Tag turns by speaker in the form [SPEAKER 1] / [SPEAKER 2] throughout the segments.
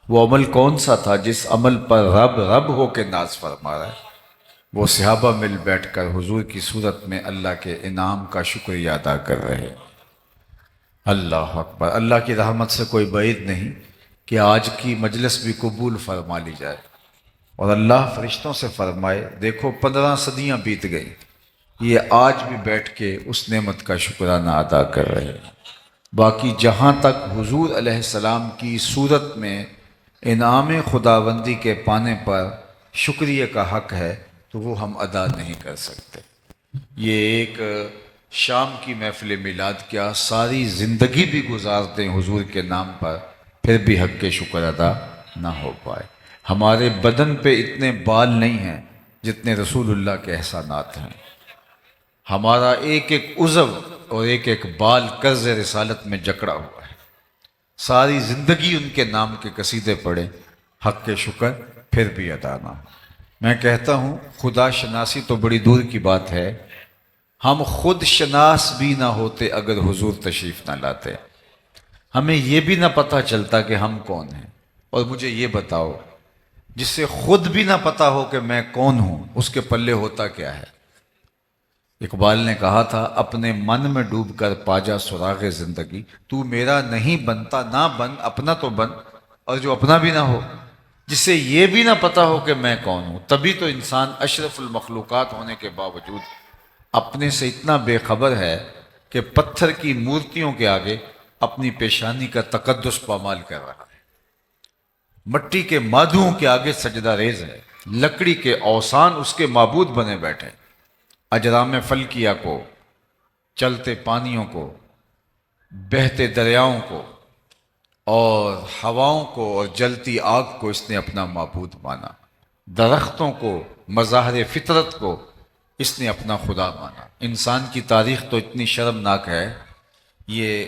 [SPEAKER 1] وہ عمل کون سا تھا جس عمل پر رب رب ہو کے ناز فرما رہا ہے؟ وہ صحابہ مل بیٹھ کر حضور کی صورت میں اللہ کے انعام کا شکریہ ادا کر رہے ہیں۔ اللہ اکبر۔ اللہ کی رحمت سے کوئی بعید نہیں کہ آج کی مجلس بھی قبول فرما لی جائے، اور اللہ فرشتوں سے فرمائے دیکھو 15 صدیاں بیت گئی، یہ آج بھی بیٹھ کے اس نعمت کا شکرانہ ادا کر رہے ہیں۔ باقی جہاں تک حضور علیہ السلام کی صورت میں انعام خداوندی کے پانے پر شکریہ کا حق ہے تو وہ ہم ادا نہیں کر سکتے۔ یہ ایک شام کی محفل میلاد کیا ساری زندگی بھی گزار دیں حضور کے نام پر، پھر بھی حق کے شکر ادا نہ ہو پائے۔ ہمارے بدن پہ اتنے بال نہیں ہیں جتنے رسول اللہ کے احسانات ہیں۔ ہمارا ایک ایک عضو اور ایک ایک بال قرض رسالت میں جکڑا ہوا ہے۔ ساری زندگی ان کے نام کے قصیدے پڑھے، حق کے شکر پھر بھی ادا نہ ہو۔ میں کہتا ہوں خدا شناسی تو بڑی دور کی بات ہے، ہم خود شناس بھی نہ ہوتے اگر حضور تشریف نہ لاتے۔ ہمیں یہ بھی نہ پتہ چلتا کہ ہم کون ہیں۔ اور مجھے یہ بتاؤ، جس سے خود بھی نہ پتہ ہو کہ میں کون ہوں، اس کے پلے ہوتا کیا ہے؟ اقبال نے کہا تھا اپنے من میں ڈوب کر پاجا سراغ زندگی، تو میرا نہیں بنتا نہ بن، اپنا تو بن، اور جو اپنا بھی نہ ہو، جس سے یہ بھی نہ پتہ ہو کہ میں کون ہوں۔ تبھی تو انسان اشرف المخلوقات ہونے کے باوجود اپنے سے اتنا بے خبر ہے کہ پتھر کی مورتیوں کے آگے اپنی پیشانی کا تقدس پامال کر رہا ہے، مٹی کے مادھوؤں کے آگے سجدہ ریز ہے، لکڑی کے اوثان اس کے معبود بنے بیٹھے، اجرام فلکیہ کو، چلتے پانیوں کو، بہتے دریاؤں کو، اور ہواؤں کو اور جلتی آگ کو اس نے اپنا معبود مانا، درختوں کو، مظاہر فطرت کو اس نے اپنا خدا مانا۔ انسان کی تاریخ تو اتنی شرمناک ہے، یہ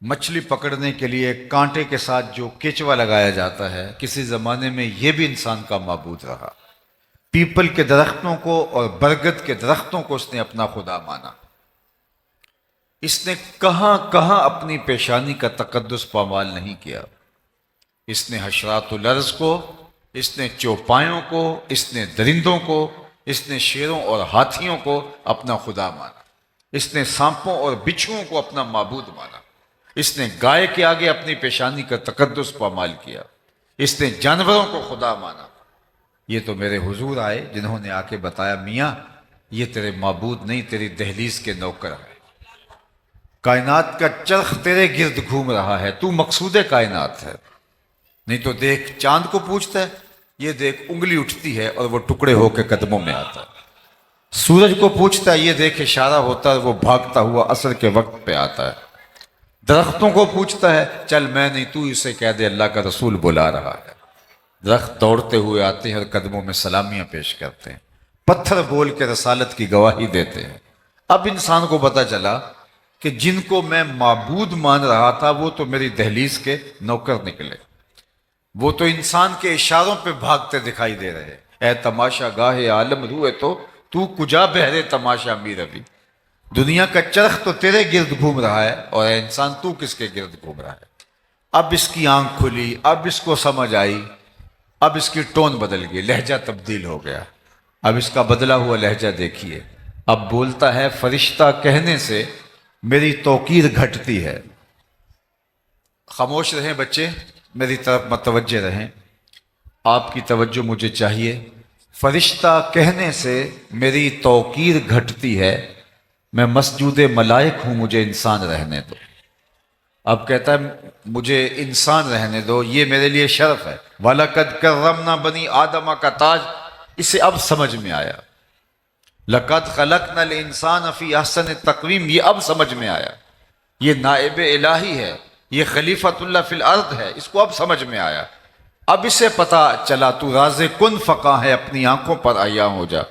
[SPEAKER 1] مچھلی پکڑنے کے لیے کانٹے کے ساتھ جو کیچوا لگایا جاتا ہے، کسی زمانے میں یہ بھی انسان کا معبود رہا۔ پیپل کے درختوں کو اور برگد کے درختوں کو اس نے اپنا خدا مانا۔ اس نے کہاں کہاں اپنی پیشانی کا تقدس پامال نہیں کیا۔ اس نے حشرات الارض کو، اس نے چوپایوں کو، اس نے درندوں کو، اس نے شیروں اور ہاتھیوں کو اپنا خدا مانا۔ اس نے سانپوں اور بچھوؤں کو اپنا معبود مانا۔ اس نے گائے کے آگے اپنی پیشانی کا تقدس پامال کیا۔ اس نے جانوروں کو خدا مانا۔ یہ تو میرے حضور آئے جنہوں نے آ کے بتایا میاں یہ تیرے معبود نہیں، تیری دہلیز کے نوکر ہیں، کائنات کا چرخ تیرے گرد گھوم رہا ہے، تو مقصود کائنات ہے۔ نہیں تو دیکھ چاند کو پوچھتا ہے، یہ دیکھ انگلی اٹھتی ہے اور وہ ٹکڑے ہو کے قدموں میں آتا ہے۔ سورج کو پوچھتا ہے، یہ دیکھ اشارہ ہوتا ہے، وہ بھاگتا ہوا عصر کے وقت پہ آتا ہے۔ درختوں کو پوچھتا ہے، چل میں نہیں تو اسے کہہ دے اللہ کا رسول بلا رہا ہے۔ درخت دوڑتے ہوئے آتے ہیں اور قدموں میں سلامیاں پیش کرتے ہیں، پتھر بول کے رسالت کی گواہی دیتے ہیں۔ اب انسان کو پتہ چلا کہ جن کو میں معبود مان رہا تھا وہ تو میری دہلیز کے نوکر نکلے، وہ تو انسان کے اشاروں پہ بھاگتے دکھائی دے رہے۔ اے تماشا گاہ عالم روئے تو کجا بہرے تماشا میر ابھی، دنیا کا چرخ تو تیرے گرد گھوم رہا ہے، اور اے انسان تو کس کے گرد گھوم رہا ہے؟ اب اس کی آنکھ کھلی، اب اس کو سمجھ آئی، اب اس کی ٹون بدل گئی، لہجہ تبدیل ہو گیا۔ اب اس کا بدلا ہوا لہجہ دیکھیے، اب بولتا ہے فرشتہ کہنے سے میری توقیر گھٹتی ہے۔ خاموش رہیں بچے، میری طرف متوجہ رہیں، آپ کی توجہ مجھے چاہیے۔ فرشتہ کہنے سے میری توقیر گھٹتی ہے، میں مسجود ملائک ہوں، مجھے انسان رہنے دو۔ اب کہتا ہے مجھے انسان رہنے دو، یہ میرے لیے شرف ہے۔ وَلَقَدْ كَرَّمْنَا بَنِي آدَمَ کا تاج اسے اب سمجھ میں آیا۔ لَقَدْ خَلَقْنَا الْإِنسَانَ فِي أَحْسَنِ تَقْوِيمٍ یہ اب سمجھ میں آیا۔ یہ نائب الہی ہے، یہ خلیفۃ اللہ فی الارض ہے، اس کو اب سمجھ میں آیا۔ اب اسے پتا چلا تو راز کن فقاں ہے، اپنی آنکھوں پر عیاں ہو جا،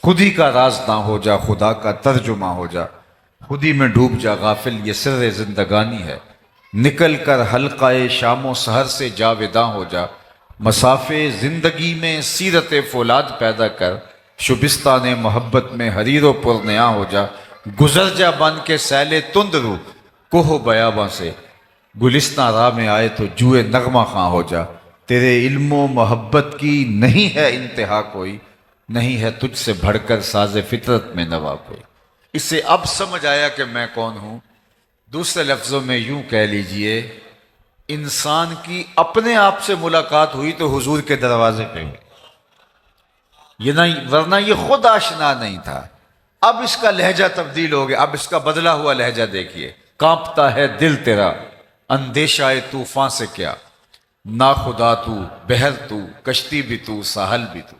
[SPEAKER 1] خود ہی کا راز نہ ہو جا، خدا کا ترجمہ ہو جا، خود ہی میں ڈوب جا غافل، یہ سر زندگانی ہے، نکل کر حلقہ شام و سحر سے جاوداں ہو جا، مسافے زندگی میں سیرت فولاد پیدا کر، شبستان محبت میں حریر و پرنیاں ہو جا، گزر جا بن کے سیل تند رو کوہ بیاباں سے، گلستہ راہ میں آئے تو جوئے نغمہ خواں ہو جا، تیرے علم و محبت کی نہیں ہے انتہا کوئی، نہیں ہے تجھ سے بڑھ کر ساز فطرت میں نوا کوئی۔ اس سے اب سمجھ آیا کہ میں کون ہوں۔ دوسرے لفظوں میں یوں کہہ لیجئے، انسان کی اپنے آپ سے ملاقات ہوئی تو حضور کے دروازے پہ ہوئی، یہ نہیں، ورنہ یہ خود آشنا نہیں تھا۔ اب اس کا لہجہ تبدیل ہو گیا، اب اس کا بدلا ہوا لہجہ دیکھیے۔ کانپتا ہے دل تیرا اندیشہ طوفان سے کیا، نا خدا تو بحر تو کشتی بھی تو ساحل بھی تو،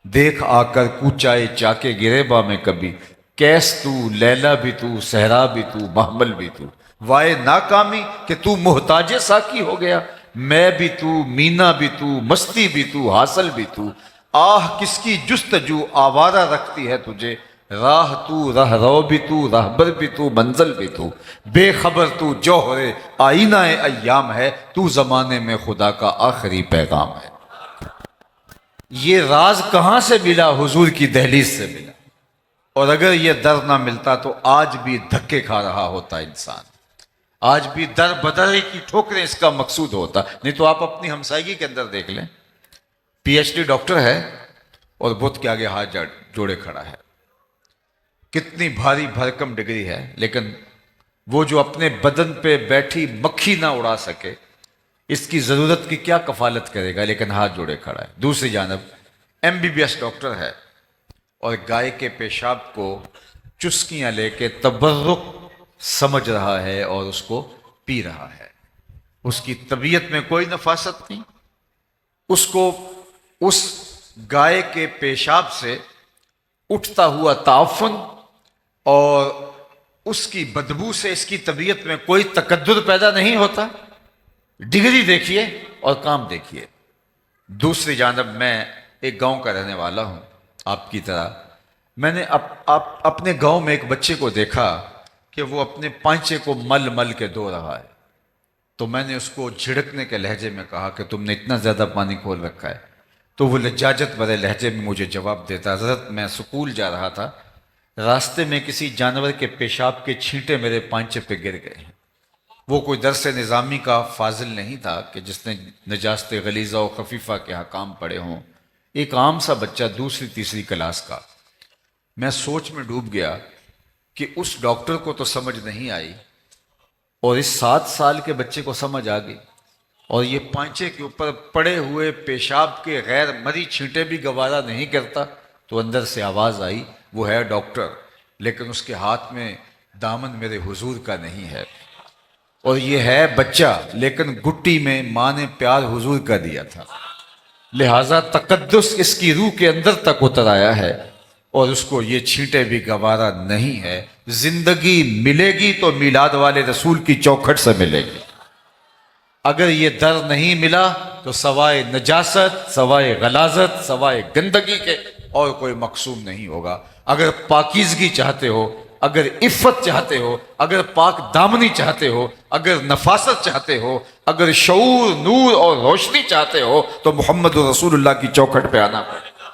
[SPEAKER 1] دیکھ آ کر کوچائے چاکے گریباں میں کبھی، کیس تو لیلا بھی تو صحرا بھی تو محمل بھی تو، وائے ناکامی کہ تو محتاج ساکی ہو گیا، میں بھی تو مینا بھی تو مستی بھی تو حاصل بھی تو، آہ کس کی جستجو آوارہ رکھتی ہے تجھے، راہ تو راہ رو بھی تو راہبر بھی تو منزل بھی تو، بے خبر تو جوہر آئینہ ایام ہے، تو زمانے میں خدا کا آخری پیغام ہے۔ یہ راز کہاں سے ملا؟ حضور کی دہلیز سے ملا، اور اگر یہ در نہ ملتا تو آج بھی دھکے کھا رہا ہوتا انسان، آج بھی در بدر کی ٹھوکریں اس کا مقصود ہوتا۔ نہیں تو آپ اپنی ہمسائیگی کے اندر دیکھ لیں، پی ایچ ڈی ڈاکٹر ہے اور بت کے آگے ہاتھ جوڑے کھڑا ہے، کتنی بھاری بھرکم ڈگری ہے، لیکن وہ جو اپنے بدن پہ بیٹھی مکھی نہ اڑا سکے، اس کی ضرورت کی کیا کفالت کرے گا، لیکن ہاتھ جوڑے کھڑا ہے۔ دوسری جانب M B B S doctor ہے اور گائے کے پیشاب کو چسکیاں لے کے تبرک سمجھ رہا ہے اور اس کو پی رہا ہے، اس کی طبیعت میں کوئی نفاست نہیں، اس کو اس گائے کے پیشاب سے اٹھتا ہوا تعفن اور اس کی بدبو سے اس کی طبیعت میں کوئی تکدر پیدا نہیں ہوتا۔ ڈگری دیکھیے اور کام دیکھیے۔ دوسری جانب میں ایک گاؤں کا رہنے والا ہوں آپ کی طرح، میں نے اپنے گاؤں میں ایک بچے کو دیکھا کہ وہ اپنے پانچے کو مل مل کے دھو رہا ہے، تو میں نے اس کو جھڑکنے کے لہجے میں کہا کہ تم نے اتنا زیادہ پانی کھول رکھا ہے، تو وہ لجاجت بھرے لہجے میں مجھے جواب دیتا، حضرت میں سکول جا رہا تھا، راستے میں کسی جانور کے پیشاب کے چھینٹے میرے پانچے پہ گر گئے ہیں۔ وہ کوئی درس نظامی کا فاضل نہیں تھا کہ جس نے نجاست غلیظہ و خفیفہ کے حکام پڑھے ہوں، ایک عام سا بچہ دوسری تیسری کلاس کا۔ میں سوچ میں ڈوب گیا کہ اس ڈاکٹر کو تو سمجھ نہیں آئی اور اس 7 سال کے بچے کو سمجھ آ گئی، اور یہ پانچے کے اوپر پڑے ہوئے پیشاب کے غیر مری چھینٹے بھی گوارا نہیں کرتا۔ تو اندر سے آواز آئی، وہ ہے ڈاکٹر لیکن اس کے ہاتھ میں دامن میرے حضور کا نہیں ہے، اور یہ ہے بچہ لیکن گٹی میں ماں نے پیار حضور کا دیا تھا، لہٰذا تقدس اس کی روح کے اندر تک اتر آیا ہے اور اس کو یہ چھینٹے بھی گوارا نہیں ہے۔ زندگی ملے گی تو میلاد والے رسول کی چوکھٹ سے ملے گی، اگر یہ در نہیں ملا تو سوائے نجاست، سوائے غلاظت، سوائے گندگی کے اور کوئی مقصود نہیں ہوگا۔ اگر پاکیزگی چاہتے ہو، اگر عفت چاہتے ہو، اگر پاک دامنی چاہتے ہو، اگر نفاست چاہتے ہو، اگر شعور، نور اور روشنی چاہتے ہو تو محمد رسول اللہ کی چوکھٹ پہ آنا پڑے گا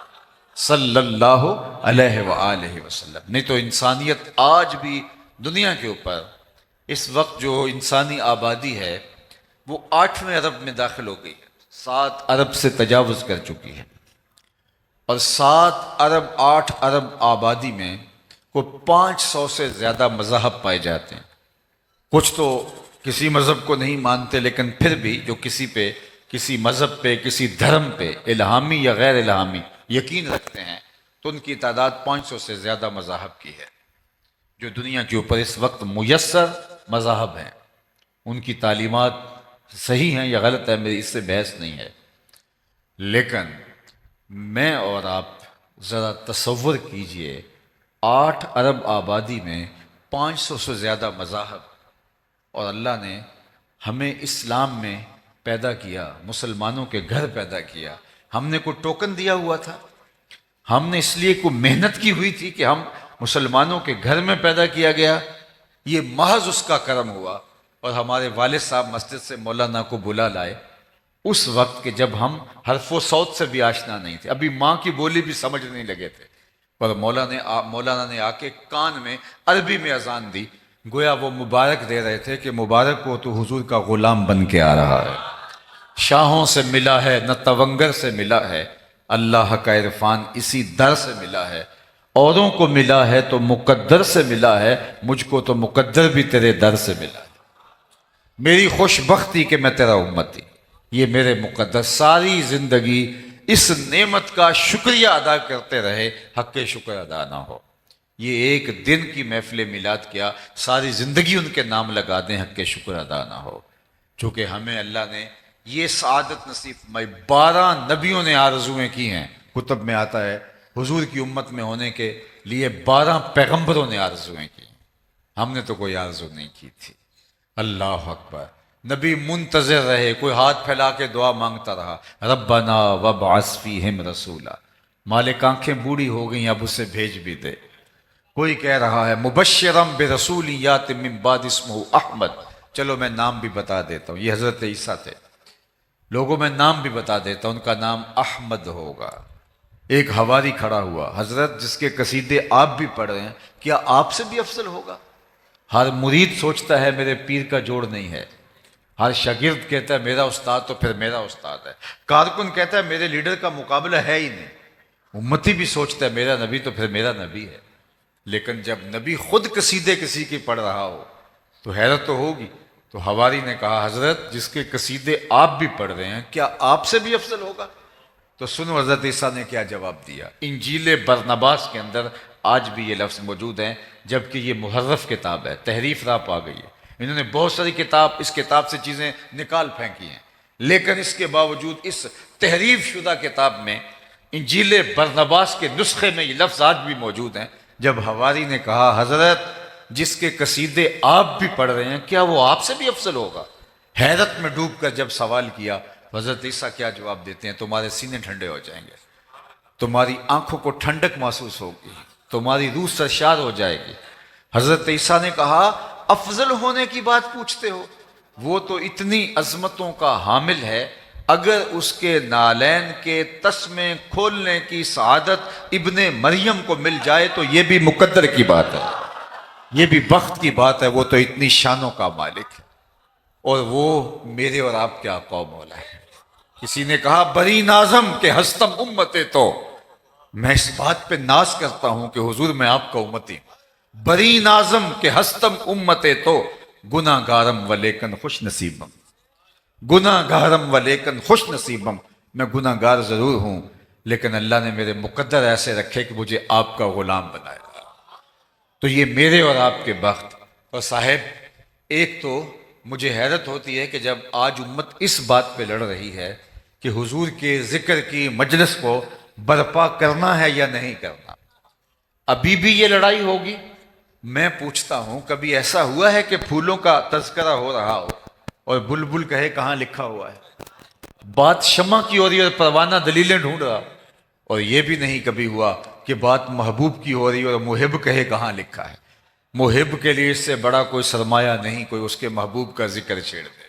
[SPEAKER 1] صلی اللہ علیہ وآلہ وسلم۔ نہیں تو انسانیت آج بھی دنیا کے اوپر اس وقت جو انسانی آبادی ہے وہ 8ویں ارب میں داخل ہو گئی ہے، 7 ارب سے تجاوز کر چکی ہے، اور 7 ارب 8 ارب آبادی میں کوئی 500 سے زیادہ مذاہب پائے جاتے ہیں۔ کچھ تو کسی مذہب کو نہیں مانتے، لیکن پھر بھی جو کسی مذہب پہ، کسی دھرم پہ الہامی یا غیر الہامی یقین رکھتے ہیں، تو ان کی تعداد 500 سے زیادہ مذاہب کی ہے۔ جو دنیا کے اوپر اس وقت میسر مذاہب ہیں، ان کی تعلیمات صحیح ہیں یا غلط ہے، میری اس سے بحث نہیں ہے، لیکن میں اور آپ ذرا تصور کیجئے 8 ارب آبادی میں 500 سے زیادہ مذاہب، اور اللہ نے ہمیں اسلام میں پیدا کیا، مسلمانوں کے گھر پیدا کیا۔ ہم نے کوئی ٹوکن دیا ہوا تھا؟ ہم نے اس لیے کوئی محنت کی ہوئی تھی کہ ہم مسلمانوں کے گھر میں پیدا کیا گیا؟ یہ محض اس کا کرم ہوا، اور ہمارے والد صاحب مسجد سے مولانا کو بلا لائے اس وقت کہ جب ہم حرف و صوت سے بھی آشنا نہیں تھے، ابھی ماں کی بولی بھی سمجھ نہیں لگے تھے، پر مولانا نے آ کے کان میں عربی میں اذان دی گویا وہ مبارک دے رہے تھے کہ مبارک کو تو حضور کا غلام بن کے آ رہا ہے، شاہوں سے ملا ہے نہ تونگر سے ملا ہے، اللہ کا عرفان اسی در سے ملا ہے، اوروں کو ملا ہے تو مقدر سے ملا ہے، مجھ کو تو مقدر بھی تیرے در سے ملا ہے، میری خوش بختی کہ میں تیرا امتی، یہ میرے مقدر ساری زندگی اس نعمت کا شکریہ ادا کرتے رہے، حق شکر ادا نہ ہو۔ یہ ایک دن کی محفل میلاد کیا، ساری زندگی ان کے نام لگا دیں، حق شکر ادا نہ ہو۔ چونکہ ہمیں اللہ نے یہ سعادت نصیب فرمائی، 12 نبیوں نے آرزویں کی ہیں، کتب میں آتا ہے حضور کی امت میں ہونے کے لیے 12 پیغمبروں نے آرزویں کی، ہم نے تو کوئی آرزو نہیں کی تھی۔ اللہ اکبر، نبی منتظر رہے، کوئی ہاتھ پھیلا کے دعا مانگتا رہا، ربنا وابعث فیہم رسولا، مالک آنکھیں بوڑھی ہو گئیں اب اسے بھیج بھی دے۔ کوئی کہہ رہا ہے مبشرم برسول یات من بعد اسمہ احمد، چلو میں نام بھی بتا دیتا ہوں، یہ حضرت عیسیٰ تھے، لوگوں میں نام بھی بتا دیتا ہوں، ان کا نام احمد ہوگا۔ ایک حواری کھڑا ہوا، حضرت جس کے قصیدے آپ بھی پڑھ رہے ہیں، کیا آپ سے بھی افضل ہوگا؟ ہر مرید سوچتا ہے میرے پیر کا جوڑ نہیں ہے، ہر شاگرد کہتا ہے میرا استاد تو پھر میرا استاد ہے، کارکن کہتا ہے میرے لیڈر کا مقابلہ ہے ہی نہیں، امتی بھی سوچتا ہے میرا نبی تو پھر میرا نبی ہے۔ لیکن جب نبی خود قصیدے کسی کی پڑھ رہا ہو تو حیرت تو ہوگی۔ تو حواری نے کہا حضرت جس کے قصیدے آپ بھی پڑھ رہے ہیں کیا آپ سے بھی افضل ہوگا؟ تو سنو حضرت عیسیٰ نے کیا جواب دیا۔ انجیل برنباس کے اندر آج بھی یہ لفظ موجود ہیں، جبکہ یہ محرف کتاب ہے، تحریف راپ آ گئی ہے، انہوں نے بہت ساری اس کتاب سے چیزیں نکال پھینکی ہیں، لیکن اس کے باوجود اس تحریف شدہ کتاب میں انجیل برنباس کے نسخے میں یہ لفظ آج بھی موجود ہیں۔ جب حواری نے کہا حضرت جس کے قصیدے آپ بھی پڑھ رہے ہیں کیا وہ آپ سے بھی افضل ہوگا؟ حیرت میں ڈوب کر جب سوال کیا، حضرت عیسیٰ کیا جواب دیتے ہیں؟ تمہارے سینے ٹھنڈے ہو جائیں گے، تمہاری آنکھوں کو ٹھنڈک محسوس ہوگی، تمہاری روح سرشار ہو جائے گی۔ حضرت عیسیٰ نے کہا افضل ہونے کی بات پوچھتے ہو، وہ تو اتنی عظمتوں کا حامل ہے، اگر اس کے نالین کے تسمے کھولنے کی سعادت ابن مریم کو مل جائے تو یہ بھی مقدر کی بات ہے، یہ بھی بخت کی بات ہے، وہ تو اتنی شانوں کا مالک ہے، اور وہ میرے اور آپ کے آقا و مولا ہے۔ کسی نے کہا بری نازم کہ ہستم امتے، تو میں اس بات پہ ناز کرتا ہوں کہ حضور میں آپ کا امتی ہوں، بری نازم کہ ہستم امتے تو گناہ گارم و لیکن خوش نصیبم، گناہ گارم و لیکن خوش نصیبم، میں گناہ گار ضرور ہوں لیکن اللہ نے میرے مقدر ایسے رکھے کہ مجھے آپ کا غلام بنایا۔ تو یہ میرے اور آپ کے بخت۔ اور صاحب ایک تو مجھے حیرت ہوتی ہے کہ جب آج امت اس بات پہ لڑ رہی ہے کہ حضور کے ذکر کی مجلس کو برپا کرنا ہے یا نہیں کرنا، ابھی بھی یہ لڑائی ہوگی۔ میں پوچھتا ہوں کبھی ایسا ہوا ہے کہ پھولوں کا تذکرہ ہو رہا ہو اور بلبل کہے کہاں لکھا ہوا ہے؟ بات شمع کی ہو رہی ہے اور پروانہ دلیلیں ڈھونڈ رہا، اور یہ بھی نہیں کبھی ہوا کہ بات محبوب کی ہو رہی ہے اور محب کہے کہاں لکھا ہے۔ محب کے لیے اس سے بڑا کوئی سرمایہ نہیں کوئی اس کے محبوب کا ذکر چھیڑ دے،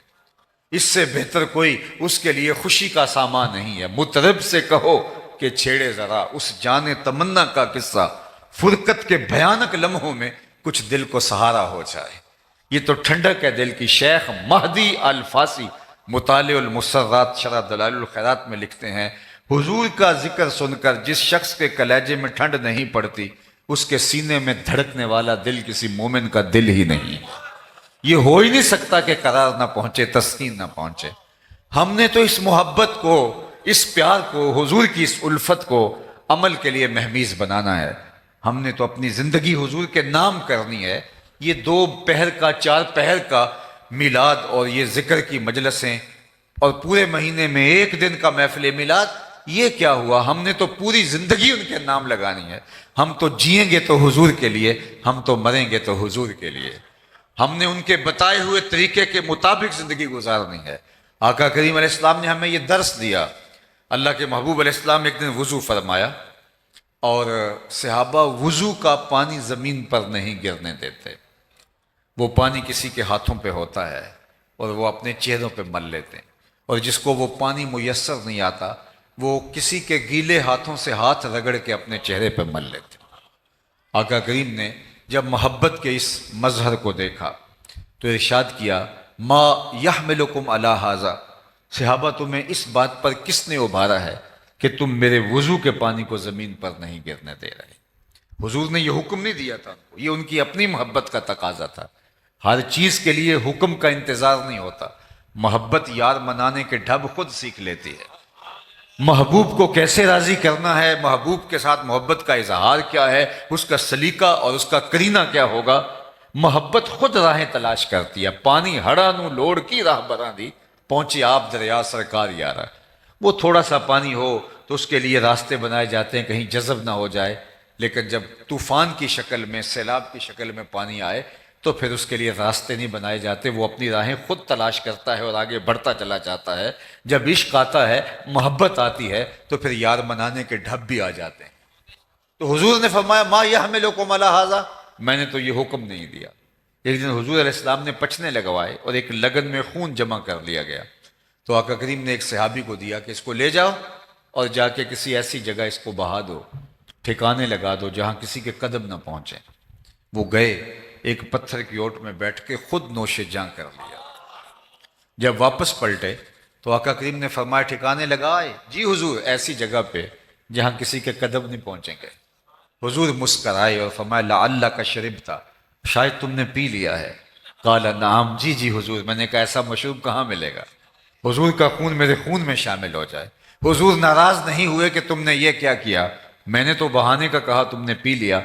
[SPEAKER 1] اس سے بہتر کوئی اس کے لیے خوشی کا سامان نہیں ہے۔ مطرب سے کہو کہ چھیڑے ذرا اس جان تمنا کا قصہ، فرقت کے بھیانک لمحوں میں کچھ دل کو سہارا ہو جائے۔ یہ تو ٹھنڈک ہے دل کی۔ شیخ مہدی الفاسی مطالع المسرات شرح دلائل الخیرات میں لکھتے ہیں حضور کا ذکر سن کر جس شخص کے کلیجے میں ٹھنڈ نہیں پڑتی اس کے سینے میں دھڑکنے والا دل کسی مومن کا دل ہی نہیں۔ یہ ہو ہی نہیں سکتا کہ قرار نہ پہنچے، تسکین نہ پہنچے۔ ہم نے تو اس محبت کو، اس پیار کو، حضور کی اس الفت کو عمل کے لیے مہمیز بنانا ہے۔ ہم نے تو اپنی زندگی حضور کے نام کرنی ہے۔ یہ 2 پہر کا 4 پہر کا میلاد اور یہ ذکر کی مجلسیں اور پورے مہینے میں 1 دن کا محفل میلاد، یہ کیا ہوا؟ ہم نے تو پوری زندگی ان کے نام لگانی ہے۔ ہم تو جئیں گے تو حضور کے لیے، ہم تو مریں گے تو حضور کے لیے۔ ہم نے ان کے بتائے ہوئے طریقے کے مطابق زندگی گزارنی ہے۔ آقا کریم علیہ السلام نے ہمیں یہ درس دیا۔ اللہ کے محبوب علیہ السلام ایک دن وضو فرمایا اور صحابہ وضو کا پانی زمین پر نہیں گرنے دیتے، وہ پانی کسی کے ہاتھوں پہ ہوتا ہے اور وہ اپنے چہروں پہ مل لیتے ہیں، اور جس کو وہ پانی میسر نہیں آتا وہ کسی کے گیلے ہاتھوں سے ہاتھ رگڑ کے اپنے چہرے پہ مل لیتے ہیں۔ آقا کریم نے جب محبت کے اس مظہر کو دیکھا تو ارشاد کیا ما یحملکم علی ھذا، صحابہ تمہیں اس بات پر کس نے ابھارا ہے کہ تم میرے وضو کے پانی کو زمین پر نہیں گرنے دے رہے؟ حضور نے یہ حکم نہیں دیا تھا، یہ ان کی اپنی محبت کا تقاضا تھا۔ ہر چیز کے لیے حکم کا انتظار نہیں ہوتا، محبت یار منانے کے ڈھب خود سیکھ لیتی ہے۔ محبوب کو کیسے راضی کرنا ہے، محبوب کے ساتھ محبت کا اظہار کیا ہے، اس کا سلیقہ اور اس کا کرینہ کیا ہوگا، محبت خود راہیں تلاش کرتی ہے۔ پانی ہڑا نو لوڑ کی راہ براں دی، پہنچی آپ دریا سرکار یارا۔ وہ تھوڑا سا پانی ہو تو اس کے لیے راستے بنائے جاتے ہیں کہیں جذب نہ ہو جائے، لیکن جب طوفان کی شکل میں، سیلاب کی شکل میں پانی آئے تو پھر اس کے لیے راستے نہیں بنائے جاتے، وہ اپنی راہیں خود تلاش کرتا ہے اور آگے بڑھتا چلا جاتا ہے۔ جب عشق آتا ہے، محبت آتی ہے تو پھر یار منانے کے ڈھب بھی آ جاتے ہیں۔ تو حضور نے فرمایا ما یحملکم علی ھذا، میں نے تو یہ حکم نہیں دیا۔ ایک دن حضور علیہ السلام نے پچنے لگوائے اور ایک لگن میں خون جمع کر لیا گیا، تو آقا کریم نے ایک صحابی کو دیا کہ اس کو لے جاؤ اور جا کے کسی ایسی جگہ اس کو بہا دو، ٹھکانے لگا دو جہاں کسی کے قدم نہ پہنچیں۔ وہ گئے، ایک پتھر کی اوٹ میں بیٹھ کے خود نوش جاں کر لیا۔ جب واپس پلٹے تو آقا کریم نے فرمایا ٹھکانے لگائے؟ جی حضور، ایسی جگہ پہ جہاں کسی کے قدم نہیں پہنچیں گے۔ حضور مسکرائے اور فرمایا لعلک شربتا، شاید تم نے پی لیا ہے۔ قال نعم، جی جی حضور، میں نے کہا ایسا مشروب کہاں ملے گا، حضور کا خون میرے خون میں شامل ہو جائے۔ حضور ناراض نہیں ہوئے کہ تم نے یہ کیا کیا، میں نے تو بہانے کا کہا، تم نے پی لیا،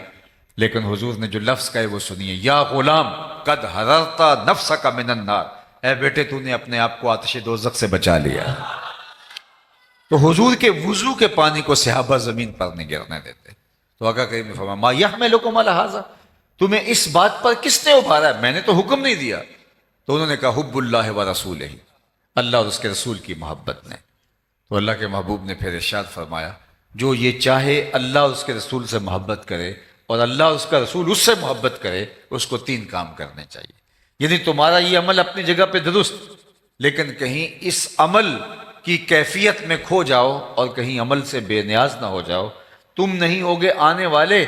[SPEAKER 1] لیکن حضور نے جو لفظ کہے وہ سنیے، یا غلام قد حررت نفسک من النار، اے بیٹے تو نے اپنے آپ کو آتش دوزخ سے بچا لیا۔ تو حضور کے وضو کے پانی کو صحابہ زمین پر نہیں گرنے دیتے۔ تو آقا کریم نے فرمایا ما یحملکم علی ھذا، تمہیں اس بات پر کس نے ابھارا ہے، میں نے تو حکم نہیں دیا۔ تو انہوں نے کہا حب اللہ و رسولہ، اللہ اور اس کے رسول کی محبت نے۔ تو اللہ کے محبوب نے پھر ارشاد فرمایا جو یہ چاہے اللہ اور اس کے رسول سے محبت کرے اور اللہ اور اس کا رسول اس سے محبت کرے، اس کو 3 کام کرنے چاہیے۔ یعنی تمہارا یہ عمل اپنی جگہ پہ درست، لیکن کہیں اس عمل کی کیفیت میں کھو جاؤ اور کہیں عمل سے بے نیاز نہ ہو جاؤ، تم نہیں ہوگے آنے والے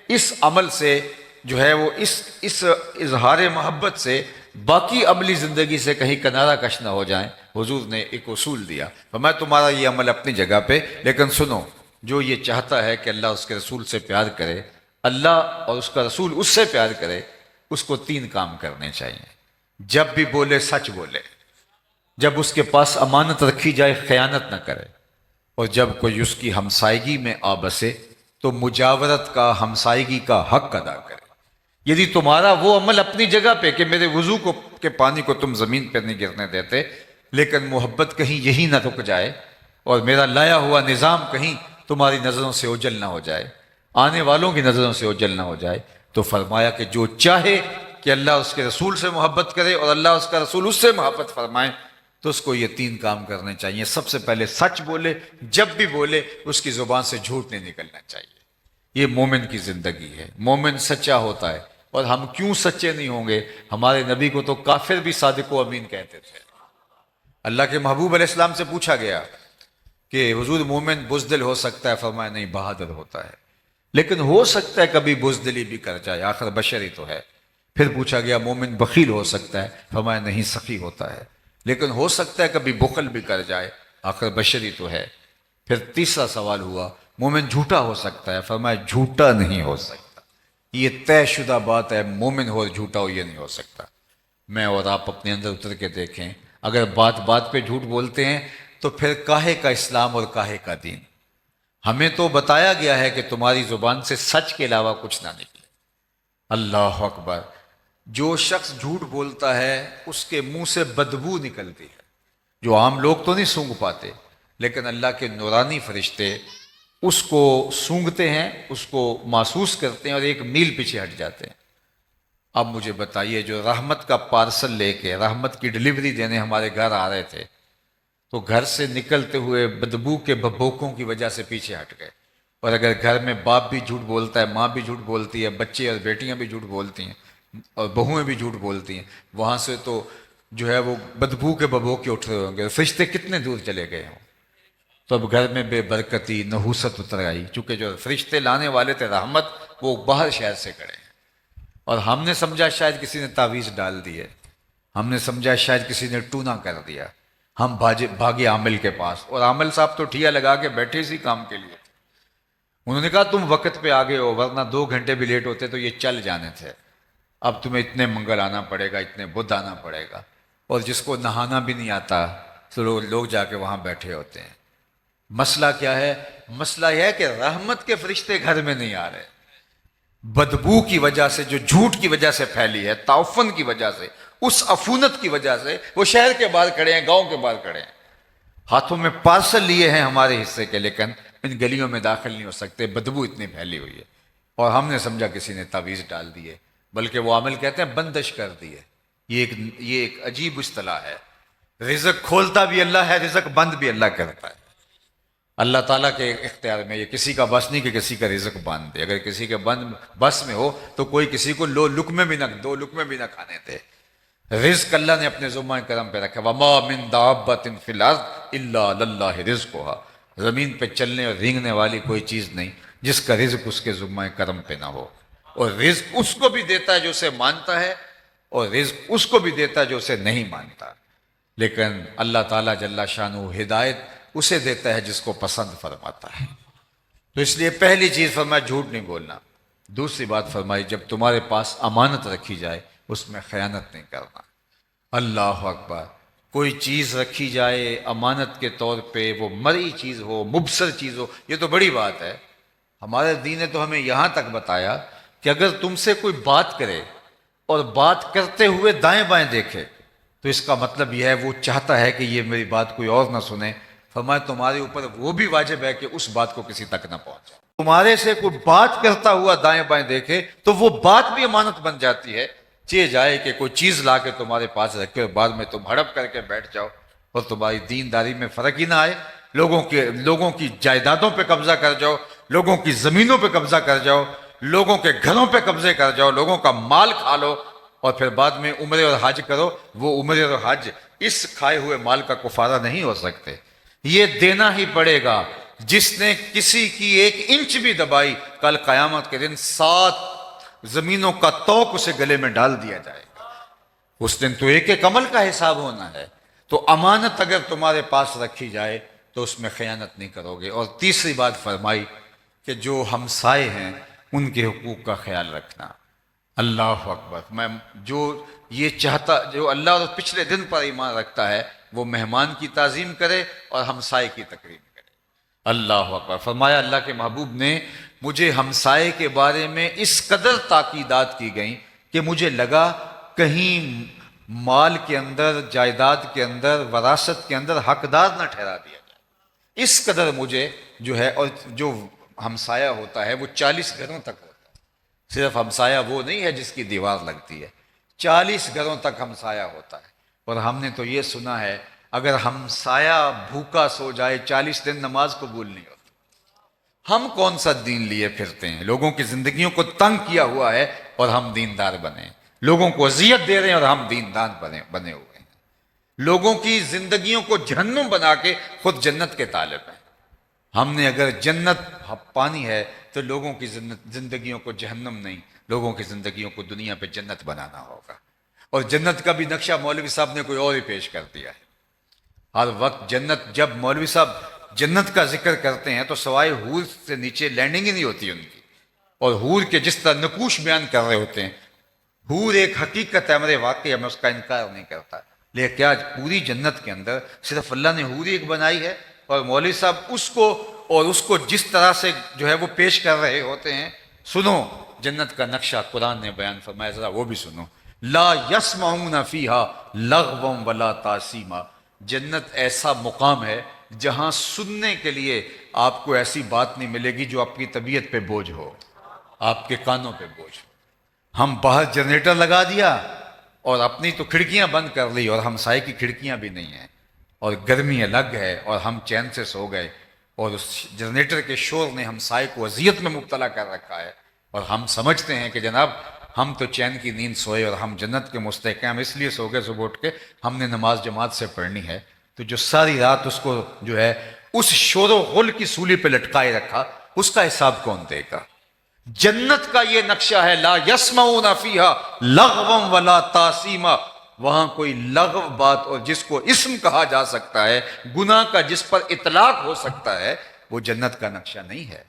[SPEAKER 1] اس عمل سے جو ہے وہ اس اظہار محبت سے باقی عملی زندگی سے کہیں کنارہ کش نہ ہو جائیں۔ حضور نے ایک اصول دیا، فرمایا تمہارا یہ عمل اپنی جگہ پہ، لیکن سنو، جو یہ چاہتا ہے کہ اللہ اس کے رسول سے پیار کرے، اللہ اور اس کا رسول اس سے پیار کرے، اس کو 3 کام کرنے چاہیے۔ جب بھی بولے سچ بولے، جب اس کے پاس امانت رکھی جائے خیانت نہ کرے، اور جب کوئی اس کی ہمسائیگی میں آ بسے تو مجاورت کا، ہمسائیگی کا حق ادا کرے۔ یعنی تمہارا وہ عمل اپنی جگہ پہ کہ میرے وضو کے پانی کو تم زمین پہ نہیں گرنے دیتے، لیکن محبت کہیں یہی نہ رک جائے اور میرا لایا ہوا نظام کہیں تمہاری نظروں سے اوجھل نہ ہو جائے، آنے والوں کی نظروں سے اوجھل نہ ہو جائے۔ تو فرمایا کہ جو چاہے کہ اللہ اس کے رسول سے محبت کرے اور اللہ اس کا رسول اس سے محبت فرمائے، تو اس کو یہ 3 کام کرنے چاہیے۔ سب سے پہلے سچ بولے، جب بھی بولے اس کی زبان سے جھوٹ نہیں نکلنا چاہیے۔ یہ مومن کی زندگی ہے، مومن سچا ہوتا ہے۔ اور ہم کیوں سچے نہیں ہوں گے؟ ہمارے نبی کو تو کافر بھی صادق و امین کہتے تھے۔ اللہ کے محبوب علیہ السلام سے پوچھا گیا کہ حضور مومن بزدل ہو سکتا ہے؟ فرمایا نہیں، بہادر ہوتا ہے، لیکن ہو سکتا ہے کبھی بزدلی بھی کر جائے، آخر بشر ہی تو ہے۔ پھر پوچھا گیا مومن بخیل ہو سکتا ہے؟ فرمایا نہیں، سخی ہوتا ہے، لیکن ہو سکتا ہے کبھی بخل بھی کر جائے، آخر بشر ہی تو ہے۔ پھر تیسرا سوال ہوا مومن جھوٹا ہو سکتا ہے؟ فرمایا جھوٹا نہیں ہو سکتا، یہ طے شدہ بات ہے، مومن ہو اور جھوٹا ہو یہ نہیں ہو سکتا۔ میں اور آپ اپنے اندر اتر کے دیکھیں، اگر بات بات پہ جھوٹ بولتے ہیں تو پھر کاہے کا اسلام اور کاہے کا دین؟ ہمیں تو بتایا گیا ہے کہ تمہاری زبان سے سچ کے علاوہ کچھ نہ نکلے۔ اللہ اکبر! جو شخص جھوٹ بولتا ہے اس کے منہ سے بدبو نکلتی ہے، جو عام لوگ تو نہیں سونگھ پاتے، لیکن اللہ کے نورانی فرشتے اس کو سونگھتے ہیں، اس کو محسوس کرتے ہیں اور 1 میل پیچھے ہٹ جاتے ہیں۔ اب مجھے بتائیے، جو رحمت کا پارسل لے کے رحمت کی ڈلیوری دینے ہمارے گھر آ رہے تھے، تو گھر سے نکلتے ہوئے بدبو کے بھبوکوں کی وجہ سے پیچھے ہٹ گئے۔ اور اگر گھر میں باپ بھی جھوٹ بولتا ہے، ماں بھی جھوٹ بولتی ہے، بچے اور بیٹیاں بھی جھوٹ بولتی ہیں اور بہویں بھی جھوٹ بولتی ہیں، وہاں سے تو جو ہے وہ بدبو کے بھبوکے اٹھ رہے ہوں گے، فرشتے کتنے دور چلے گئے ہوں۔ تو اب گھر میں بے برکتی، نحوست اتر آئی، چونکہ جو فرشتے لانے والے تھے رحمت، وہ باہر شہر سے کھڑے ہیں۔ اور ہم نے سمجھا شاید کسی نے تعویذ ڈال دی ہے، ہم نے سمجھا شاید کسی نے ٹونا کر دیا، ہم بھاگے عامل کے پاس، اور عامل صاحب تو ٹھیا لگا کے بیٹھے اسی کام کے لیے تھے۔ انہوں نے کہا تم وقت پہ آگے ہو، ورنہ 2 گھنٹے بھی لیٹ ہوتے تو یہ چل جانے تھے، اب تمہیں اتنے منگل آنا پڑے گا، اتنے بدھ آنا پڑے گا، اور جس کو نہانا بھی نہیں آتا تو لوگ جا کے وہاں بیٹھے ہوتے ہیں۔ مسئلہ کیا ہے؟ مسئلہ یہ ہے کہ رحمت کے فرشتے گھر میں نہیں آ رہے، بدبو کی وجہ سے جو جھوٹ کی وجہ سے پھیلی ہے، تعفن کی وجہ سے، اس عفونت کی وجہ سے وہ شہر کے باہر کھڑے ہیں، گاؤں کے باہر کھڑے ہیں، ہاتھوں میں پارسل لیے ہیں ہمارے حصے کے، لیکن ان گلیوں میں داخل نہیں ہو سکتے، بدبو اتنی پھیلی ہوئی ہے، اور ہم نے سمجھا کسی نے تعویذ ڈال دیے، بلکہ وہ عامل کہتے ہیں بندش کر دیے۔ یہ ایک عجیب اصطلاح ہے۔ رزق کھولتا بھی اللہ ہے، رزق بند بھی اللہ کرتا ہے۔ اللہ تعالیٰ کے اختیار میں، یہ کسی کا بس نہیں کہ کسی کا رزق باندھ دے، اگر کسی کے بس میں ہو تو کوئی کسی کو لقمے بھی نہ، 2 لقمے بھی نہ کھانے دے۔ رزق اللہ نے اپنے ذمہ کرم پہ رکھا، وَمَا مِن دَابَّةٍ فِي الْأَرْضِ إِلَّا لِلَّهِ رِزْقُهَا، زمین پہ چلنے اور رینگنے والی کوئی چیز نہیں جس کا رزق اس کے ذمہ کرم پہ نہ ہو، اور رزق اس کو بھی دیتا ہے جو اسے مانتا ہے، اور رزق اس کو بھی دیتا ہے جو اسے نہیں مانتا، لیکن اللہ تعالیٰ جل شانہ ہدایت اسے دیتا ہے جس کو پسند فرماتا ہے۔ تو اس لیے پہلی چیز فرمایا جھوٹ نہیں بولنا، دوسری بات فرمائی جب تمہارے پاس امانت رکھی جائے اس میں خیانت نہیں کرنا۔ اللہ اکبر، کوئی چیز رکھی جائے امانت کے طور پہ، وہ مرئی چیز ہو، مبصر چیز ہو، یہ تو بڑی بات ہے۔ ہمارے دین نے تو ہمیں یہاں تک بتایا کہ اگر تم سے کوئی بات کرے اور بات کرتے ہوئے دائیں بائیں دیکھے تو اس کا مطلب یہ ہے وہ چاہتا ہے کہ یہ میری بات کوئی اور نہ سنے، فرمایا تمہارے اوپر وہ بھی واجب ہے کہ اس بات کو کسی تک نہ پہنچے۔ تمہارے سے کوئی بات کرتا ہوا دائیں بائیں دیکھے تو وہ بات بھی امانت بن جاتی ہے، چاہے جائے کہ کوئی چیز لا کے تمہارے پاس رکھے اور بعد میں تم ہڑپ کر کے بیٹھ جاؤ اور تمہاری دینداری میں فرق ہی نہ آئے، لوگوں کی جائیدادوں پہ قبضہ کر جاؤ، لوگوں کی زمینوں پہ قبضہ کر جاؤ، لوگوں کے گھروں پہ قبضے کر جاؤ، لوگوں کا مال کھا لو، اور پھر بعد میں عمرے اور حج کرو۔ وہ عمرے اور حج اس کھائے ہوئے مال کا کفارہ نہیں ہو سکتے، یہ دینا ہی پڑے گا۔ جس نے کسی کی 1 انچ بھی دبائی، کل قیامت کے دن 7 زمینوں کا توق اسے گلے میں ڈال دیا جائے گا، اس دن تو ایک عمل کا حساب ہونا ہے۔ تو امانت اگر تمہارے پاس رکھی جائے تو اس میں خیانت نہیں کرو گے۔ اور تیسری بات فرمائی کہ جو ہمسائے ہیں ان کے حقوق کا خیال رکھنا۔ اللہ اکبر، میں جو اللہ اور پچھلے دن پر ایمان رکھتا ہے وہ مہمان کی تعظیم کرے اور ہمسائے کی تکریم کرے۔ اللہ اکبر، فرمایا اللہ کے محبوب نے مجھے ہمسائے کے بارے میں اس قدر تاکیدات کی گئیں کہ مجھے لگا کہیں مال کے اندر، جائیداد کے اندر، وراثت کے اندر حقدار نہ ٹھہرا دیا جائے، اس قدر مجھے جو ہے۔ اور جو ہمسایہ ہوتا ہے وہ 40 گھروں تک ہوتا ہے، صرف ہمسایہ وہ نہیں ہے جس کی دیوار لگتی ہے، 40 گھروں تک ہمسایہ ہوتا ہے۔ اور ہم نے تو یہ سنا ہے اگر ہمسایہ بھوکا سو جائے 40 دن نماز قبول نہیں ہوتی۔ ہم کون سا دین لیے پھرتے ہیں؟ لوگوں کی زندگیوں کو تنگ کیا ہوا ہے اور ہم دیندار بنے، لوگوں کو اذیت دے رہے ہیں اور ہم دیندار بنے ہوئے ہیں، لوگوں کی زندگیوں کو جہنم بنا کے خود جنت کے طالب ہیں۔ ہم نے اگر جنت پانی ہے تو لوگوں کی زندگیوں کو جہنم نہیں، لوگوں کی زندگیوں کو دنیا پہ جنت بنانا ہوگا۔ اور جنت کا بھی نقشہ مولوی صاحب نے کوئی اور ہی پیش کر دیا ہے۔ ہر وقت جنت، جب مولوی صاحب جنت کا ذکر کرتے ہیں تو سوائے حور سے نیچے لینڈنگ ہی نہیں ہوتی ان کی، اور حور کے جس طرح نقوش بیان کر رہے ہوتے ہیں، حور ایک حقیقت ہے، ہمارے واقعہ میں اس کا انکار نہیں کرتا، لیکن کیا پوری جنت کے اندر صرف اللہ نے حور ایک بنائی ہے، اور مولوی صاحب اس کو جس طرح سے جو ہے وہ پیش کر رہے ہوتے ہیں۔ سنو جنت کا نقشہ قرآن نے بیان فرمایا، ذرا وہ بھی سنو۔ لا یسمعون فیہا لغوا ولا تاثیما، جنت ایسا مقام ہے جہاں سننے کے لیے آپ کو ایسی بات نہیں ملے گی جو آپ کی طبیعت پہ بوجھ ہو، آپ کے کانوں پہ بوجھ ہو۔ ہم باہر جنریٹر لگا دیا اور اپنی تو کھڑکیاں بند کر لی اور ہمسائے کی کھڑکیاں بھی نہیں ہیں، اور گرمی الگ ہے اور ہم چین سے سو گئے، اور اس جنریٹر کے شور نے ہمسائے کو اذیت میں مبتلا کر رکھا ہے، اور ہم سمجھتے ہیں کہ جناب ہم تو چین کی نیند سوئے اور ہم جنت کے مستحق ہیں، ہم اس لیے سو گئے صبح اٹھ کے ہم نے نماز جماعت سے پڑھنی ہے۔ تو جو ساری رات اس کو جو ہے اس شور و غل کی سولی پہ لٹکائے رکھا، اس کا حساب کون دے گا؟ جنت کا یہ نقشہ ہے، لا یسمعون فیہا لغوا ولا تاثیما، وہاں کوئی لغو بات اور جس کو اسم کہا جا سکتا ہے، گناہ کا جس پر اطلاق ہو سکتا ہے، وہ جنت کا نقشہ نہیں ہے۔